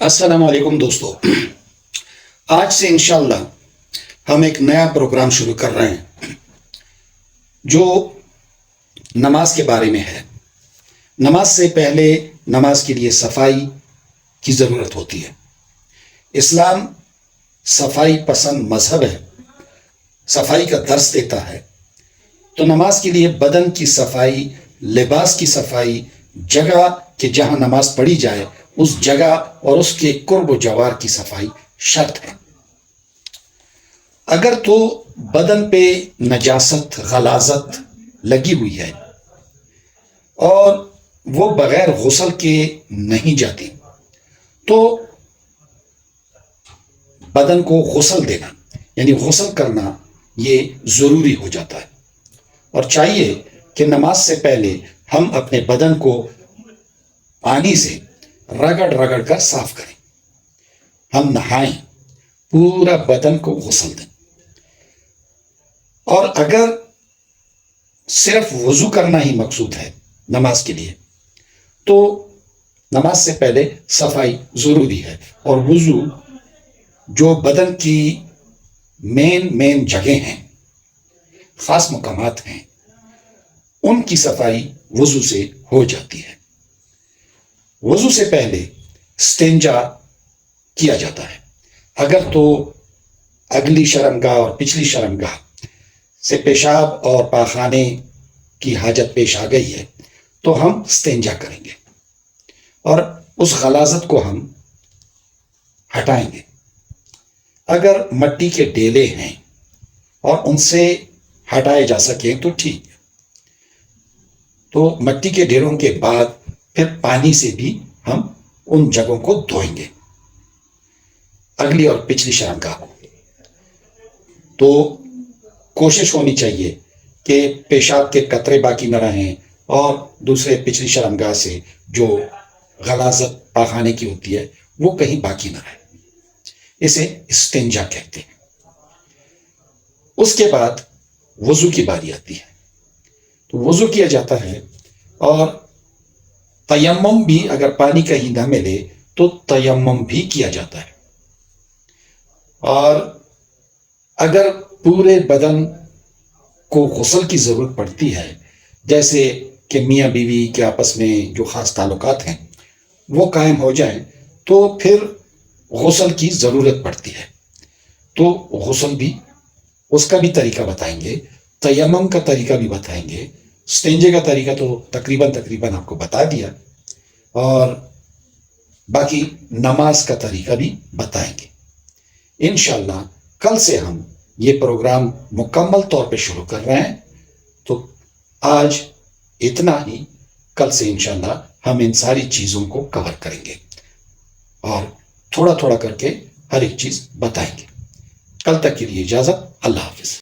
السلام علیکم دوستو، آج سے انشاءاللہ ہم ایک نیا پروگرام شروع کر رہے ہیں جو نماز کے بارے میں ہے۔ نماز سے پہلے نماز کے لیے صفائی کی ضرورت ہوتی ہے۔ اسلام صفائی پسند مذہب ہے، صفائی کا درس دیتا ہے۔ تو نماز کے لیے بدن کی صفائی، لباس کی صفائی، جگہ کہ جہاں نماز پڑھی جائے اس جگہ اور اس کے قرب و جوار کی صفائی شرط ہے۔ اگر تو بدن پہ نجاست، غلاظت لگی ہوئی ہے اور وہ بغیر غسل کے نہیں جاتی تو بدن کو غسل دینا یعنی غسل کرنا یہ ضروری ہو جاتا ہے، اور چاہیے کہ نماز سے پہلے ہم اپنے بدن کو پانی سے رگڑ رگڑ کر صاف کریں، ہم نہائیں، پورا بدن کو غسل دیں۔ اور اگر صرف وضو کرنا ہی مقصود ہے نماز کے لیے تو نماز سے پہلے صفائی ضروری ہے، اور وضو جو بدن کی مین جگہیں ہیں، خاص مقامات ہیں، ان کی صفائی وضو سے ہو جاتی ہے۔ وضو سے پہلے استنجا کیا جاتا ہے۔ اگر تو اگلی شرمگاہ اور پچھلی شرمگاہ سے پیشاب اور پاخانے کی حاجت پیش آ گئی ہے تو ہم استنجا کریں گے اور اس غلاظت کو ہم ہٹائیں گے۔ اگر مٹی کے ڈیلے ہیں اور ان سے ہٹائے جا سکیں تو ٹھیک، تو مٹی کے ڈھیروں کے بعد پھر پانی سے بھی ہم ان جگہوں کو دھوئیں گے، اگلی اور پچھلی شرمگاہ کو۔ تو کوشش ہونی چاہیے کہ پیشاب کے قطرے باقی نہ رہیں اور دوسرے پچھلی شرمگاہ سے جو غلاظت پاخانے کی ہوتی ہے وہ کہیں باقی نہ رہے۔ اسے استنجا کہتے ہیں۔ اس کے بعد وضو کی باری آتی ہے، تو وضو کیا جاتا ہے، اور تیمم بھی اگر پانی کہیں نہ ملے تو تیمم بھی کیا جاتا ہے۔ اور اگر پورے بدن کو غسل کی ضرورت پڑتی ہے، جیسے کہ میاں بیوی کے آپس میں جو خاص تعلقات ہیں وہ قائم ہو جائیں تو پھر غسل کی ضرورت پڑتی ہے، تو غسل بھی اس کا بھی طریقہ بتائیں گے، تیمم کا طریقہ بھی بتائیں گے، استنجے کا طریقہ تو تقریباً آپ کو بتا دیا، اور باقی نماز کا طریقہ بھی بتائیں گے۔ انشاءاللہ کل سے ہم یہ پروگرام مکمل طور پہ شروع کر رہے ہیں، تو آج اتنا ہی، کل سے انشاءاللہ ہم ان ساری چیزوں کو کور کریں گے اور تھوڑا تھوڑا کر کے ہر ایک چیز بتائیں گے۔ کل تک کے لیے اجازت، اللہ حافظ۔